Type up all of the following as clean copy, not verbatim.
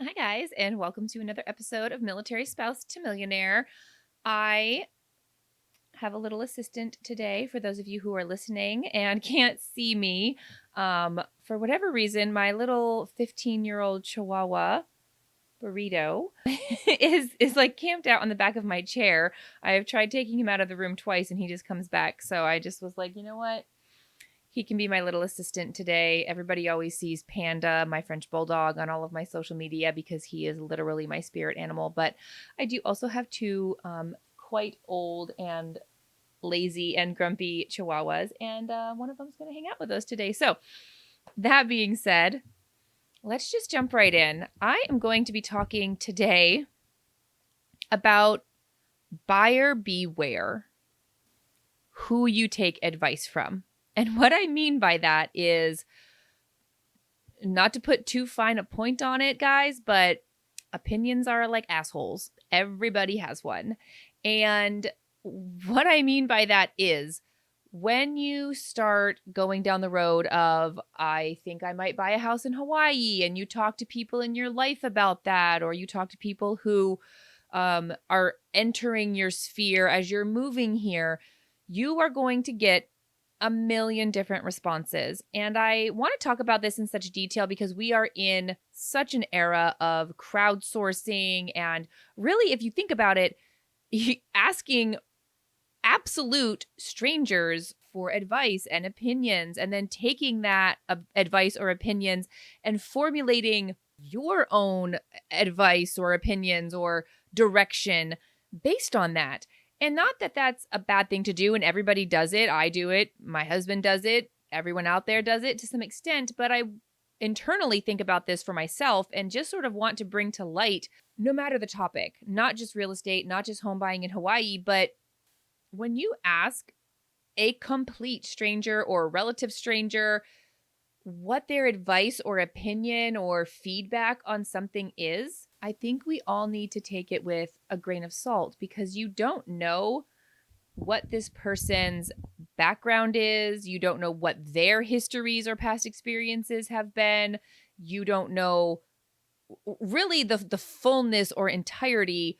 Hi, guys, and welcome to another episode of Military Spouse to Millionaire. I have a little assistant today for those of you who are listening and can't see me. For whatever reason, my little 15-year-old Chihuahua burrito is like camped out on the back of my chair. I have tried taking him out of the room twice and he just comes back. So I just was like, you know what? He can be my little assistant today. Everybody always sees Panda, my French bulldog, on all of my social media because he is literally my spirit animal. But I do also have two quite old and lazy and grumpy Chihuahuas, and one of them's going to hang out with us today. So that being said, let's just jump right in. I am going to be talking today about buyer beware, who you take advice from. And what I mean by that is, not to put too fine a point on it, guys, but opinions are like assholes. Everybody has one. And what I mean by that is, when you start going down the road of, I think I might buy a house in Hawaii, and you talk to people in your life about that, or you talk to people who are entering your sphere as you're moving here, you are going to get a million different responses. And I want to talk about this in such detail because we are in such an era of crowdsourcing. And really, if you think about it, asking absolute strangers for advice and opinions, and then taking that advice or opinions and formulating your own advice or opinions or direction based on that. And not that that's a bad thing to do, and everybody does it. I do it. My husband does it. Everyone out there does it to some extent. But I internally think about this for myself and just sort of want to bring to light, no matter the topic, not just real estate, not just home buying in Hawaii, but when you ask a complete stranger or a relative stranger what their advice or opinion or feedback on something is, I think we all need to take it with a grain of salt, because you don't know what this person's background is. You don't know what their histories or past experiences have been. You don't know really the fullness or entirety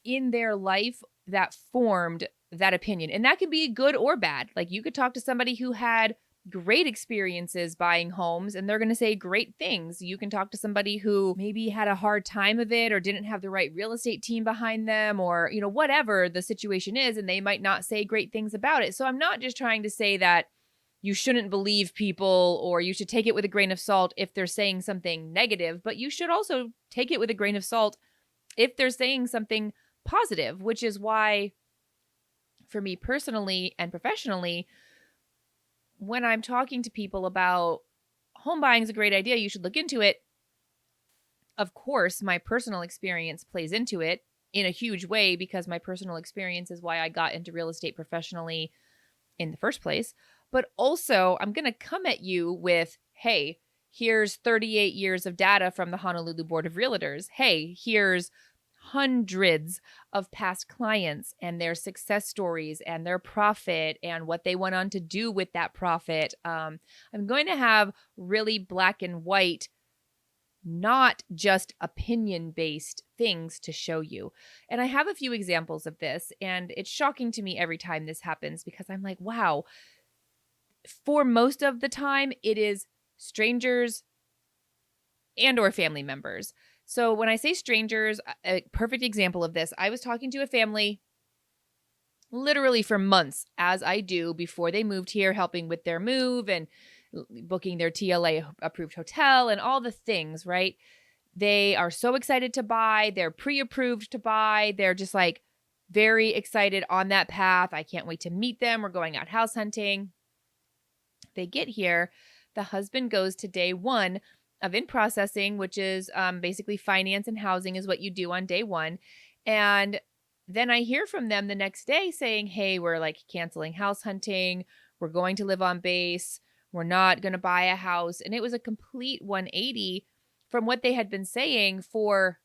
in their life that formed that opinion. And that can be good or bad. Like, you could talk to somebody who had great experiences buying homes and they're going to say great things. You can talk to somebody who maybe had a hard time of it or didn't have the right real estate team behind them, or, whatever the situation is, and they might not say great things about it. So I'm not just trying to say that you shouldn't believe people or you should take it with a grain of salt if they're saying something negative, but you should also take it with a grain of salt if they're saying something positive, which is why, for me personally and professionally, when I'm talking to people about home buying is a great idea, you should look into it, of course, my personal experience plays into it in a huge way, because my personal experience is why I got into real estate professionally in the first place. But also, I'm going to come at you with, hey, here's 38 years of data from the Honolulu Board of Realtors. Hey, here's hundreds of past clients and their success stories and their profit and what they went on to do with that profit. I'm going to have really black and white, not just opinion-based things to show you. And I have a few examples of this, and it's shocking to me every time this happens, because I'm like, wow, for most of the time, it is strangers and or family members. So when I say strangers, a perfect example of this, I was talking to a family literally for months, as I do before they moved here, helping with their move and booking their TLA approved hotel and all the things, right? They are so excited to buy. They're pre-approved to buy. They're just like very excited on that path. I can't wait to meet them. We're going out house hunting. They get here. The husband goes to day one of in processing, which is basically finance and housing is what you do on day one. And then I hear from them the next day saying, hey, we're like canceling house hunting. We're going to live on base. We're not going to buy a house. And it was a complete 180 from what they had been saying for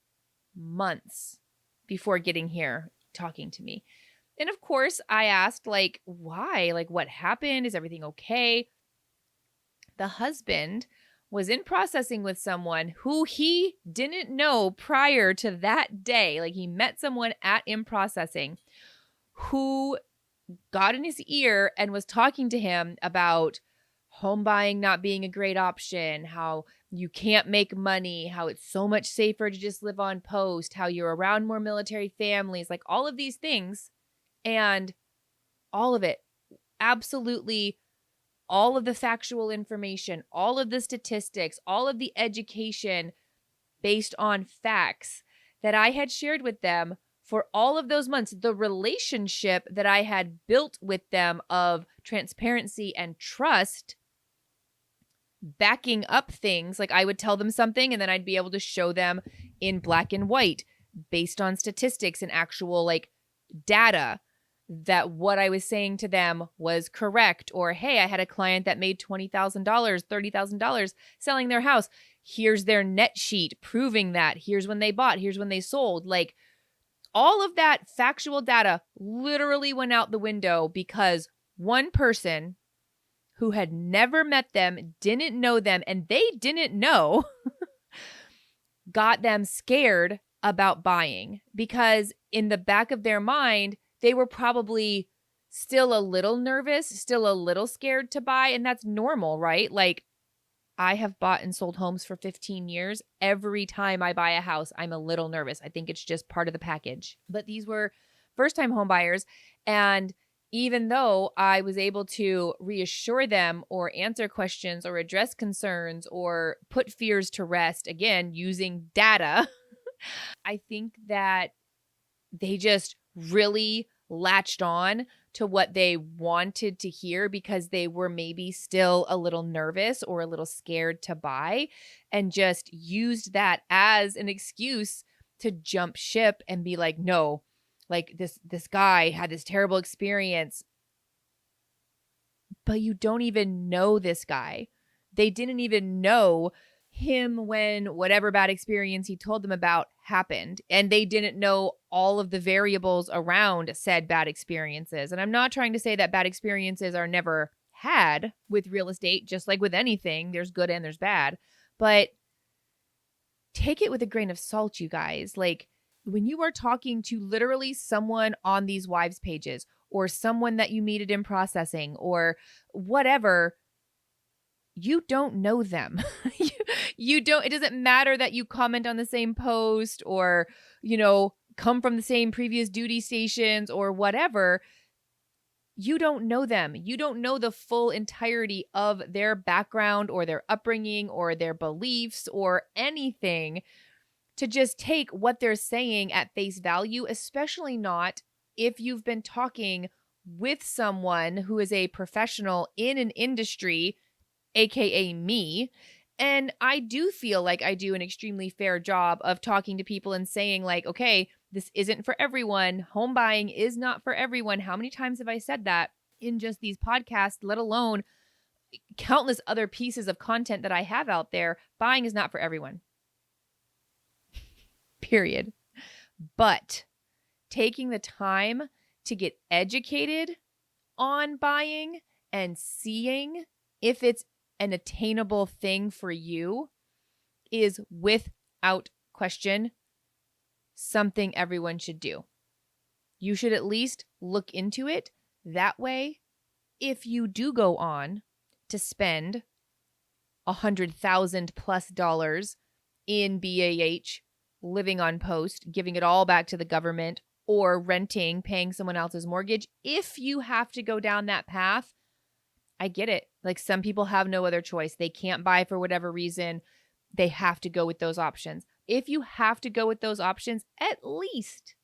months before getting here, talking to me. And of course, I asked, like, why? Like, what happened? Is everything okay? The husband was in processing with someone who he didn't know prior to that day. Like he met someone at in processing who got in his ear and was talking to him about home buying not being a great option, how you can't make money, how it's so much safer to just live on post, how you're around more military families, like all of these things. And all of it, absolutely all of the factual information, all of the statistics, all of the education based on facts that I had shared with them for all of those months, the relationship that I had built with them of transparency and trust, backing up things. Like I would tell them something and then I'd be able to show them in black and white based on statistics and actual like data that what I was saying to them was correct. Or, hey, I had a client that made $20,000, $30,000 selling their house. Here's their net sheet proving that. Here's when they bought. Here's when they sold. Like all of that factual data literally went out the window because one person who had never met them, didn't know them, and they didn't know, got them scared about buying because in the back of their mind, they were probably still a little nervous, still a little scared to buy. And that's normal, right? Like I have bought and sold homes for 15 years. Every time I buy a house, I'm a little nervous. I think it's just part of the package. But these were first-time home buyers. And even though I was able to reassure them or answer questions or address concerns or put fears to rest, again, using data, I think that they just really latched on to what they wanted to hear because they were maybe still a little nervous or a little scared to buy and just used that as an excuse to jump ship and be like, no, like this guy had this terrible experience, but you don't even know this guy. They didn't even know him when whatever bad experience he told them about happened. And they didn't know all of the variables around said bad experiences. And I'm not trying to say that bad experiences are never had with real estate, just like with anything, there's good and there's bad. But take it with a grain of salt, you guys. Like when you are talking to literally someone on these wives pages or someone that you meet in processing or whatever, you don't know them. You don't, it doesn't matter that you comment on the same post or, come from the same previous duty stations or whatever. You don't know them. You don't know the full entirety of their background or their upbringing or their beliefs or anything to just take what they're saying at face value, especially not if you've been talking with someone who is a professional in an industry, AKA me. And I do feel like I do an extremely fair job of talking to people and saying like, okay, this isn't for everyone. Home buying is not for everyone. How many times have I said that in just these podcasts, let alone countless other pieces of content that I have out there? Buying is not for everyone. Period. But taking the time to get educated on buying and seeing if it's an attainable thing for you is without question something everyone should do. You should at least look into it. That way, if you do go on to spend $100,000+ in BAH, living on post, giving it all back to the government, or renting, paying someone else's mortgage, if you have to go down that path, I get it. Like some people have no other choice. They can't buy for whatever reason. They have to go with those options. If you have to go with those options, at least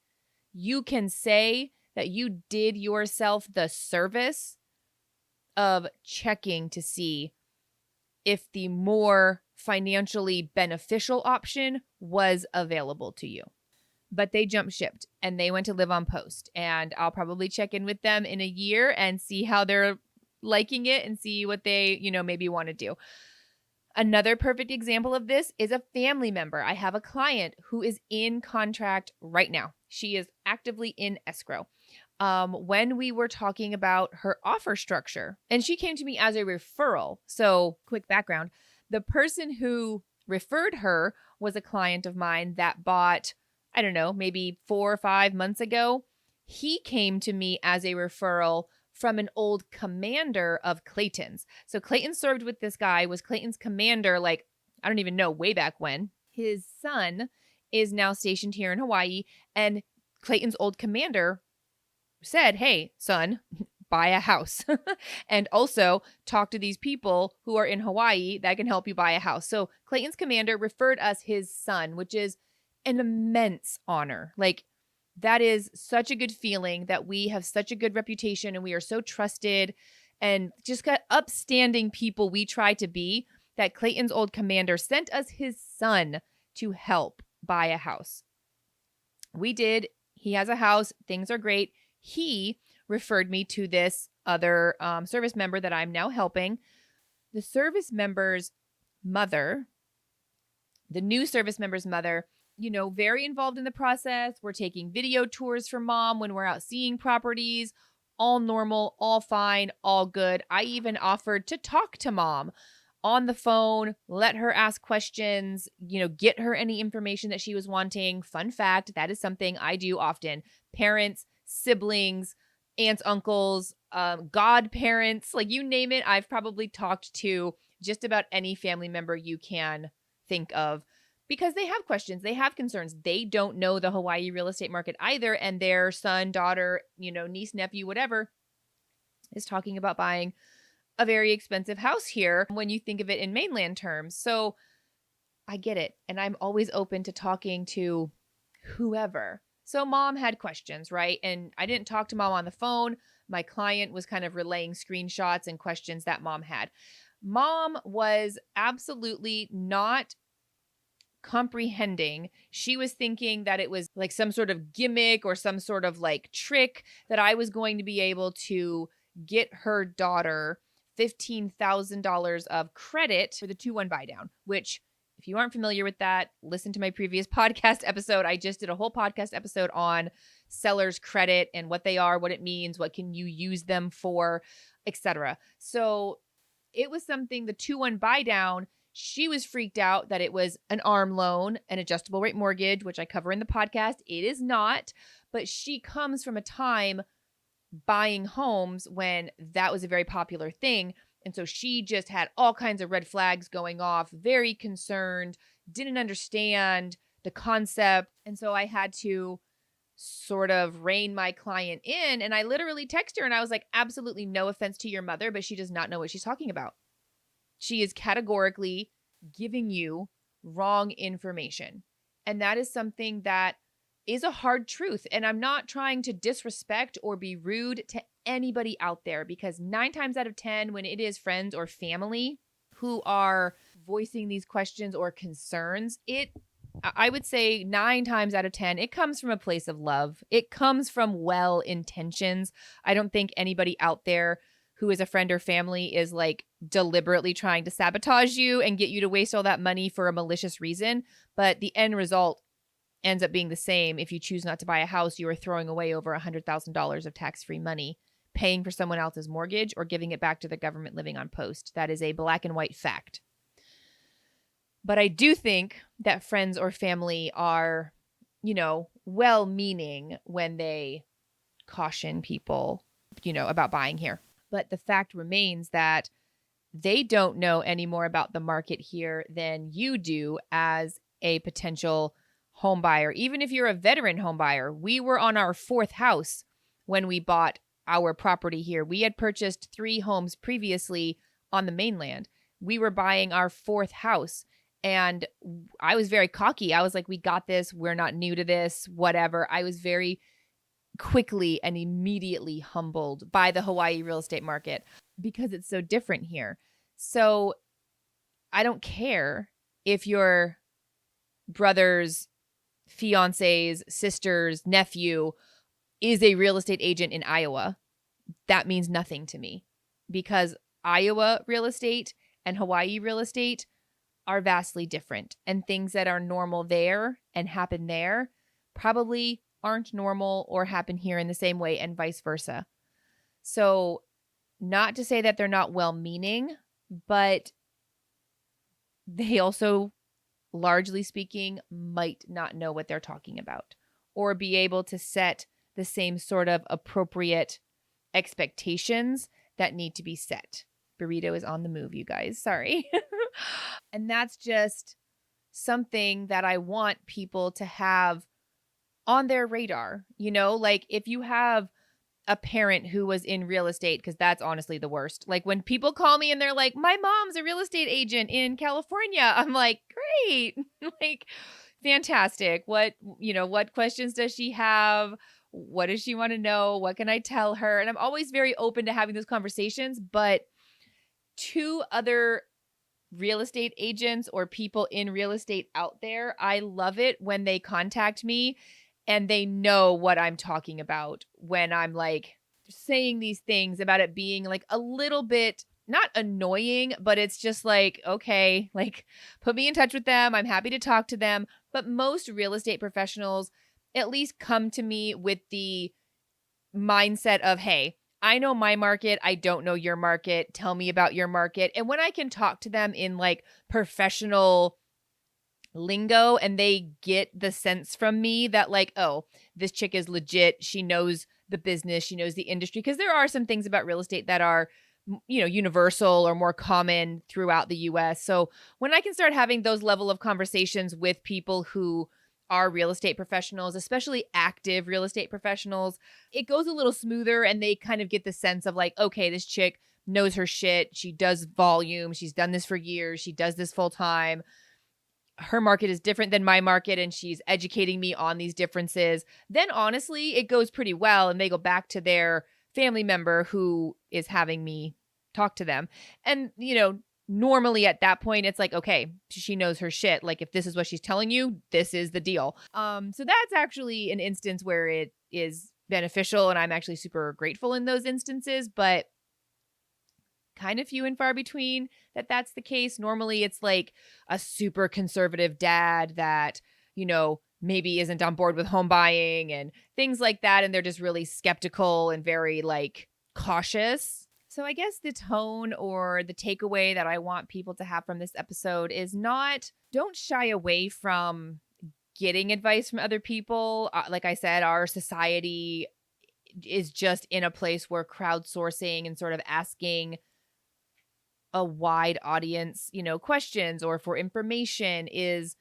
you can say that you did yourself the service of checking to see if the more financially beneficial option was available to you. But they jump shipped and they went to live on post. And I'll probably check in with them in a year and see how they're liking it and see what they, maybe want to do. Another perfect example of this is a family member. I have a client who is in contract right now. She is actively in escrow. When we were talking about her offer structure, and she came to me as a referral. So quick background, The person who referred her was a client of mine that bought, I don't know, maybe 4 or 5 months ago. He came to me as a referral from an old commander of Clayton's. So Clayton served with this guy, was Clayton's commander, like, I don't even know, way back when. His son is now stationed here in Hawaii, and Clayton's old commander said, hey, son, buy a house and also talk to these people who are in Hawaii that can help you buy a house. So Clayton's commander referred us his son, which is an immense honor. Like, that is such a good feeling that we have such a good reputation and we are so trusted and just got upstanding people we try to be, that Clayton's old commander sent us his son to help buy a house. We did. He has a house. Things are great. He referred me to this other service member that I'm now helping. The service member's mother, the new service member's mother, very involved in the process. We're taking video tours for mom when we're out seeing properties. All normal, all fine, all good. I even offered to talk to mom on the phone, let her ask questions, get her any information that she was wanting. Fun fact, that is something I do often. Parents, siblings, aunts, uncles, godparents, like you name it, I've probably talked to just about any family member you can think of, because they have questions, they have concerns. They don't know the Hawaii real estate market either, and their son, daughter, niece, nephew, whatever, is talking about buying a very expensive house here when you think of it in mainland terms. So I get it. And I'm always open to talking to whoever. So mom had questions, right? And I didn't talk to mom on the phone. My client was kind of relaying screenshots and questions that mom had. Mom was absolutely not comprehending. She was thinking that it was like some sort of gimmick or some sort of like trick that I was going to be able to get her daughter $15,000 of credit for the 2-1 buy down, which, if you aren't familiar with that, listen to my previous podcast episode. I just did a whole podcast episode on seller's credit and what they are, what it means, what can you use them for, etc. So it was something, the 2-1 buy down, she was freaked out that it was an ARM loan, an adjustable rate mortgage, which I cover in the podcast. It is not, but she comes from a time buying homes when that was a very popular thing. And so she just had all kinds of red flags going off, very concerned, didn't understand the concept. And so I had to sort of rein my client in. And I literally texted her and I was like, absolutely no offense to your mother, but she does not know what she's talking about. She is categorically giving you wrong information. And that is something that is a hard truth. And I'm not trying to disrespect or be rude to anybody out there, because 9 times out of 10, when it is friends or family who are voicing these questions or concerns, I would say 9 times out of 10, it comes from a place of love. It comes from well intentions. I don't think anybody out there who is a friend or family is like deliberately trying to sabotage you and get you to waste all that money for a malicious reason. But the end result ends up being the same. If you choose not to buy a house, you are throwing away over $100,000 of tax-free money, paying for someone else's mortgage or giving it back to the government living on post. That is a black and white fact. But I do think that friends or family are, well-meaning when they caution people, about buying here. But the fact remains that they don't know any more about the market here than you do as a potential home buyer. Even if you're a veteran home buyer, we were on our 4th house when we bought our property here. We had purchased 3 homes previously on the mainland. We were buying our 4th house, and I was very cocky. I was like, we got this. We're not new to this, whatever. I was very quickly and immediately humbled by the Hawaii real estate market because it's so different here. So I don't care if your brother's fiance's sister's nephew is a real estate agent in Iowa. That means nothing to me, because Iowa real estate and Hawaii real estate are vastly different, and things that are normal there and happen there probably aren't normal or happen here in the same way, and vice versa. So not to say that they're not well-meaning, but they also, largely speaking, might not know what they're talking about or be able to set the same sort of appropriate expectations that need to be set. Burrito is on the move, you guys. Sorry. And that's just something that I want people to have on their radar. Like if you have a parent who was in real estate, because that's honestly the worst. Like when people call me and they're like, my mom's a real estate agent in California. I'm like, great. Like, fantastic. What questions does she have? What does she want to know? What can I tell her? And I'm always very open to having those conversations. But to other real estate agents or people in real estate out there, I love it when they contact me and they know what I'm talking about when I'm like saying these things about it being like a little bit not annoying, but it's just like, okay, like put me in touch with them. I'm happy to talk to them. But most real estate professionals at least come to me with the mindset of, hey, I know my market. I don't know your market. Tell me about your market. And when I can talk to them in like professional lingo and they get the sense from me that like, oh, this chick is legit. She knows the business. She knows the industry. Because there are some things about real estate that are, universal or more common throughout the US. So when I can start having those level of conversations with people who are real estate professionals, especially active real estate professionals, it goes a little smoother and they kind of get the sense of like, okay, this chick knows her shit. She does volume. She's done this for years. She does this full time. Her market is different than my market and she's educating me on these differences. Then honestly, it goes pretty well and they go back to their family member who is having me talk to them. And, normally at that point, it's like, okay, she knows her shit. Like if this is what she's telling you, this is the deal. So that's actually an instance where it is beneficial and I'm actually super grateful in those instances, but kind of few and far between that's the case. Normally it's like a super conservative dad that, maybe isn't on board with home buying and things like that. And they're just really skeptical and very like cautious. So I guess the tone or the takeaway that I want people to have from this episode is don't shy away from getting advice from other people. Like I said, our society is just in a place where crowdsourcing and sort of asking a wide audience, questions or for information is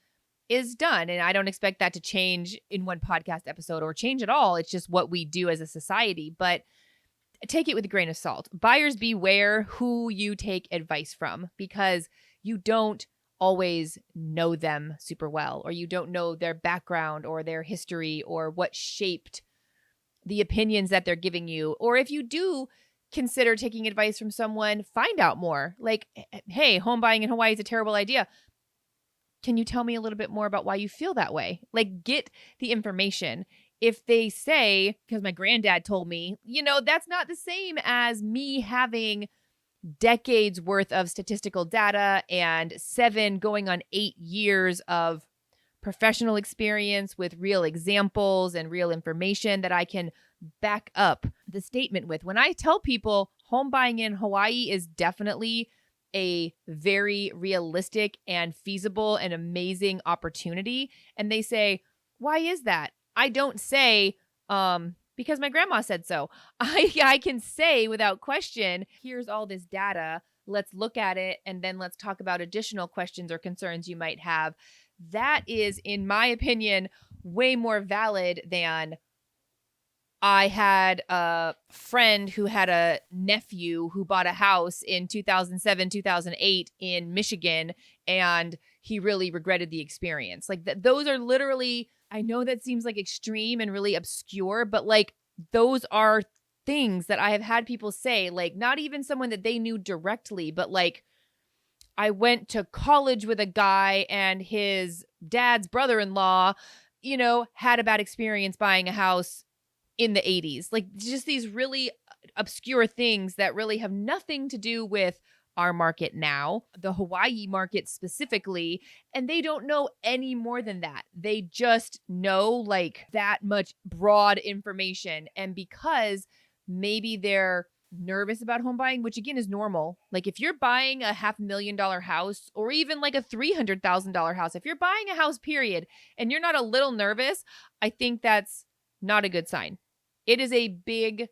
done. And I don't expect that to change in one podcast episode or change at all. It's just what we do as a society. But take it with a grain of salt. Buyers beware who you take advice from because you don't always know them super well, or you don't know their background or their history or what shaped the opinions that they're giving you. Or if you do consider taking advice from someone, find out more. Like, hey, home buying in Hawaii is a terrible idea. Can you tell me a little bit more about why you feel that way? Like, get the information. If they say, because my granddad told me, that's not the same as me having decades worth of statistical data and 7 going on 8 years of professional experience with real examples and real information that I can back up the statement with. When I tell people home buying in Hawaii is definitely a very realistic and feasible and amazing opportunity, and they say, why is that? I don't say, because my grandma said so. I can say without question, here's all this data. Let's look at it. And then let's talk about additional questions or concerns you might have. That is, in my opinion, way more valid than I had a friend who had a nephew who bought a house in 2007, 2008 in Michigan, and he really regretted the experience. Like those are literally, I know that seems like extreme and really obscure, but like those are things that I have had people say, like not even someone that they knew directly, but like I went to college with a guy and his dad's brother-in-law, had a bad experience buying a house in the 80s. Like just these really obscure things that really have nothing to do with our market now, the Hawaii market specifically, and they don't know any more than that. They just know like that much broad information. And because maybe they're nervous about home buying, which again is normal. Like if you're buying a $500,000 house or even like a $300,000 house, if you're buying a house, period, and you're not a little nervous, I think that's not a good sign. It is a big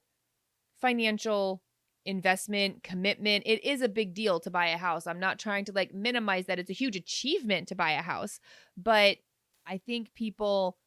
financial investment commitment. It is a big deal to buy a house. I'm not trying to like minimize that. It's a huge achievement to buy a house, but I think people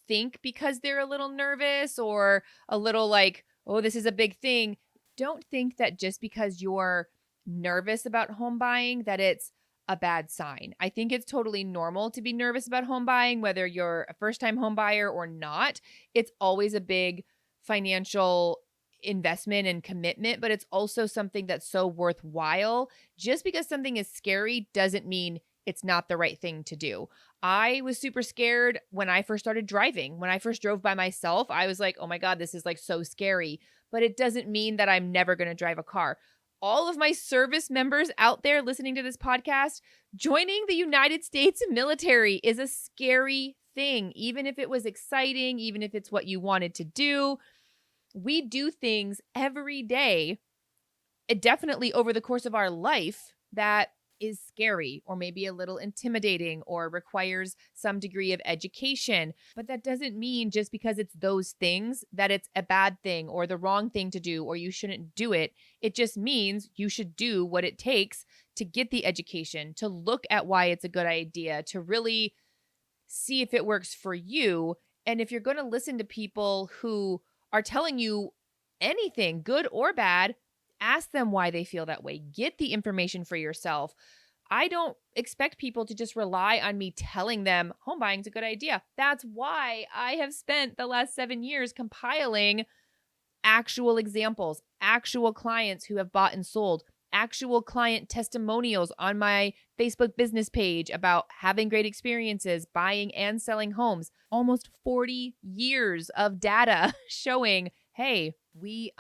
think because they're a little nervous or a little like, oh, this is a big thing. Don't think that just because you're nervous about home buying that it's a bad sign. I think it's totally normal to be nervous about home buying, whether you're a first-time home buyer or not. It's always a big financial investment and commitment, but it's also something that's so worthwhile. Just because something is scary doesn't mean it's not the right thing to do. I was super scared when I first started driving. When I first drove by myself, I was like, oh my God, this is like so scary. But it doesn't mean that I'm never going to drive a car. All of my service members out there listening to this podcast, joining the United States military is a scary thing. Even if it was exciting, even if it's what you wanted to do, we do things every day, definitely over the course of our life, that is scary or maybe a little intimidating or requires some degree of education. But that doesn't mean just because it's those things that it's a bad thing or the wrong thing to do or you shouldn't do it. It just means you should do what it takes to get the education, to look at why it's a good idea, to really see if it works for you. And if you're going to listen to people who are telling you anything, good or bad, ask them why they feel that way. Get the information for yourself. I don't expect people to just rely on me telling them home buying is a good idea. That's why I have spent the last 7 years compiling actual examples, actual clients who have bought and sold, actual client testimonials on my Facebook business page about having great experiences buying and selling homes. Almost 40 years of data showing, hey, we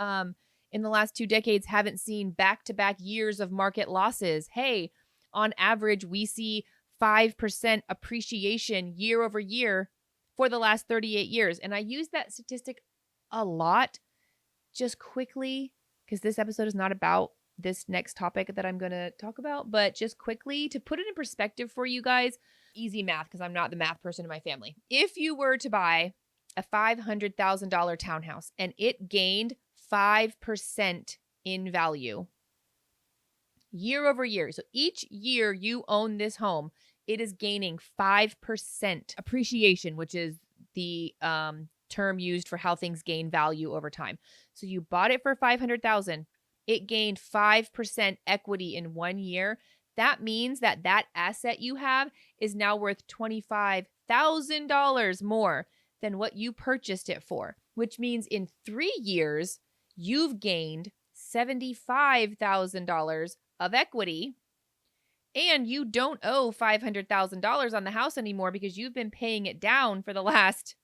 in the last 2 decades haven't seen back-to-back years of market losses. Hey, on average, we see 5% appreciation year over year for the last 38 years. And I use that statistic a lot just quickly because this episode is not about this next topic that I'm going to talk about, but just quickly to put it in perspective for you guys, easy math because I'm not the math person in my family. If you were to buy a $500,000 townhouse and it gained 5% in value year over year. So each year you own this home, it is gaining 5% appreciation, which is the term used for how things gain value over time. So you bought it for $500,000. It gained 5% equity in 1 year. That means that that asset you have is now worth $25,000 more than what you purchased it for, which means in 3 years, you've gained $75,000 of equity, and you don't owe $500,000 on the house anymore because you've been paying it down for the last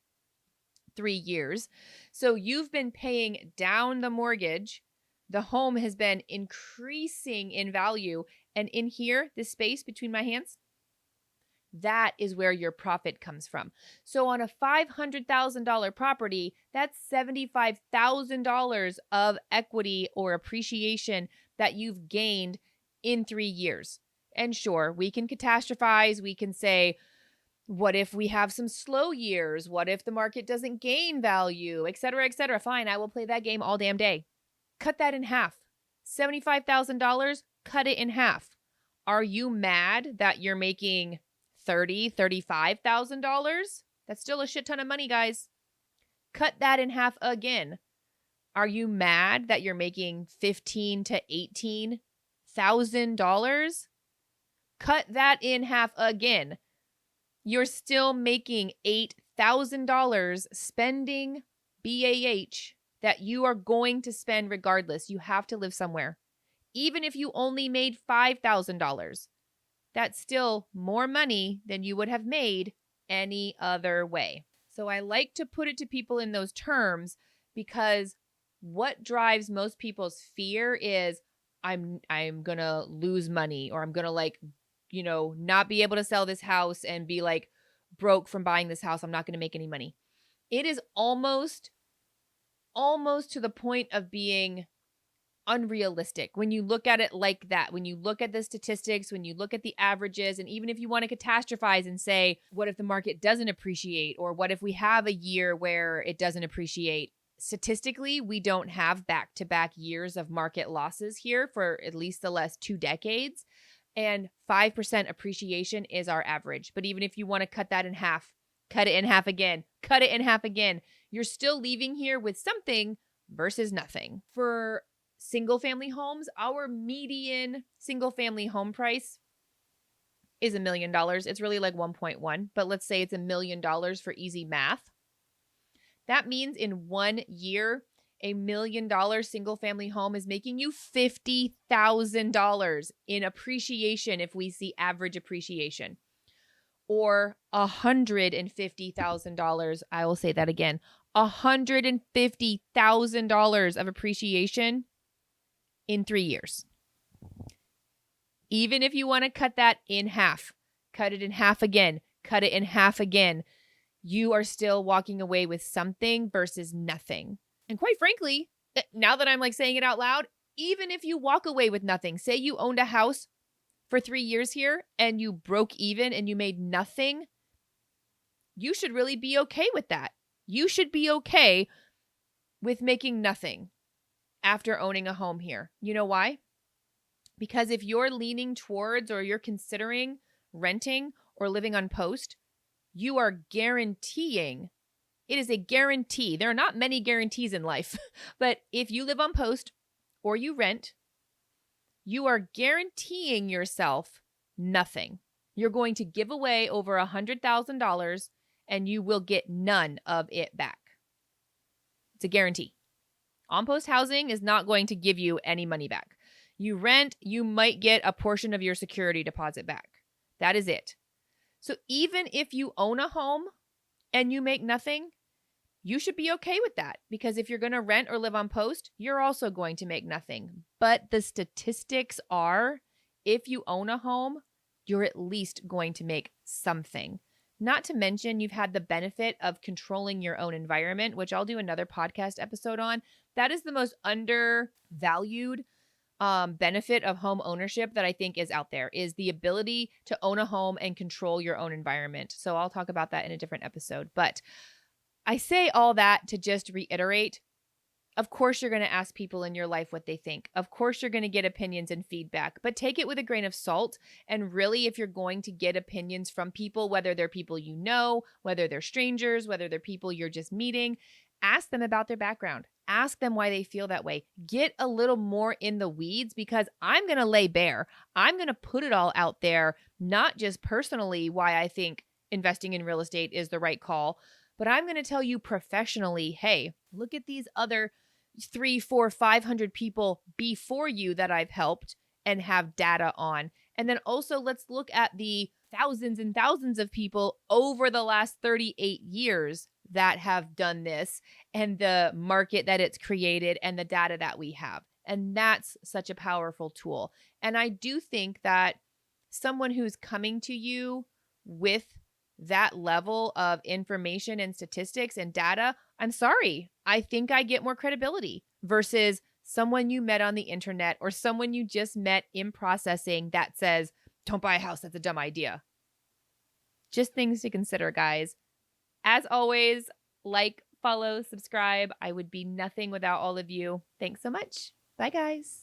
3 years. So you've been paying down the mortgage. The home has been increasing in value. And in here, this space between my hands, that is where your profit comes from. So on a $500,000 property, that's $75,000 of equity or appreciation that you've gained in 3 years. And sure, we can catastrophize. We can say, what if we have some slow years? What if the market doesn't gain value, et cetera, et cetera? Fine, I will play that game all damn day. Cut that in half. $75,000, cut it in half. Are you mad that you're making $35,000? That's still a shit ton of money, guys. Cut that in half again. Are you mad that you're making $15,000 to $18,000? Cut that in half again. You're still making $8,000 spending BAH that you are going to spend regardless. You have to live somewhere. Even if you only made $5,000. That's still more money than you would have made any other way. So I like to put it to people in those terms because what drives most people's fear is I'm going to lose money, or I'm going to not be able to sell this house and be like broke from buying this house. I'm not going to make any money. It is almost to the point of being unrealistic. When you look at it like that, when you look at the statistics, when you look at the averages, and even if you want to catastrophize and say, what if the market doesn't appreciate? Or what if we have a year where it doesn't appreciate? Statistically, we don't have back-to-back years of market losses here for at least the last 2 decades. And 5% appreciation is our average. But even if you want to cut that in half, cut it in half again, cut it in half again, you're still leaving here with something versus nothing. For single family homes, our median single family home price is $1 million. It's really like 1.1, but let's say it's $1 million for easy math. That means in 1 year, $1 million single family home is making you $50,000 in appreciation if we see average appreciation, or $150,000. I will say that again, $150,000 of appreciation in 3 years. Even if you want to cut that in half, cut it in half again, cut it in half again, you are still walking away with something versus nothing. And quite frankly, now that I'm like saying it out loud, even if you walk away with nothing, say you owned a house for 3 years here and you broke even and you made nothing, you should really be okay with that. You should be okay with making nothing after owning a home here. You know why? Because if you're leaning towards or you're considering renting or living on post, you are guaranteeing, it is a guarantee. There are not many guarantees in life, but if you live on post or you rent, you are guaranteeing yourself nothing. You're going to give away over $100,000 and you will get none of it back. It's a guarantee. On-post housing is not going to give you any money back. You rent, you might get a portion of your security deposit back. That is it. So even if you own a home and you make nothing, you should be okay with that, because if you're going to rent or live on post, you're also going to make nothing. But the statistics are, if you own a home, you're at least going to make something. Not to mention, you've had the benefit of controlling your own environment, which I'll do another podcast episode on. That is the most undervalued benefit of home ownership that I think is out there, is the ability to own a home and control your own environment. So I'll talk about that in a different episode. But I say all that to just reiterate, of course you're going to ask people in your life what they think. Of course you're going to get opinions and feedback, but take it with a grain of salt. And really, if you're going to get opinions from people, whether they're people you know, whether they're strangers, whether they're people you're just meeting, ask them about their background. Ask them why they feel that way. Get a little more in the weeds, because I'm going to lay bare. I'm going to put it all out there, not just personally why I think investing in real estate is the right call, but I'm going to tell you professionally, hey, look at these other 300, 400, 500 people before you that I've helped and have data on. And then also let's look at the thousands and thousands of people over the last 38 years that have done this, and the market that it's created and the data that we have. And that's such a powerful tool. And I do think that someone who's coming to you with that level of information and statistics and data, I'm sorry, I think I get more credibility versus someone you met on the internet or someone you just met in processing that says, don't buy a house, that's a dumb idea. Just things to consider, guys. As always, like, follow, subscribe. I would be nothing without all of you. Thanks so much. Bye, guys.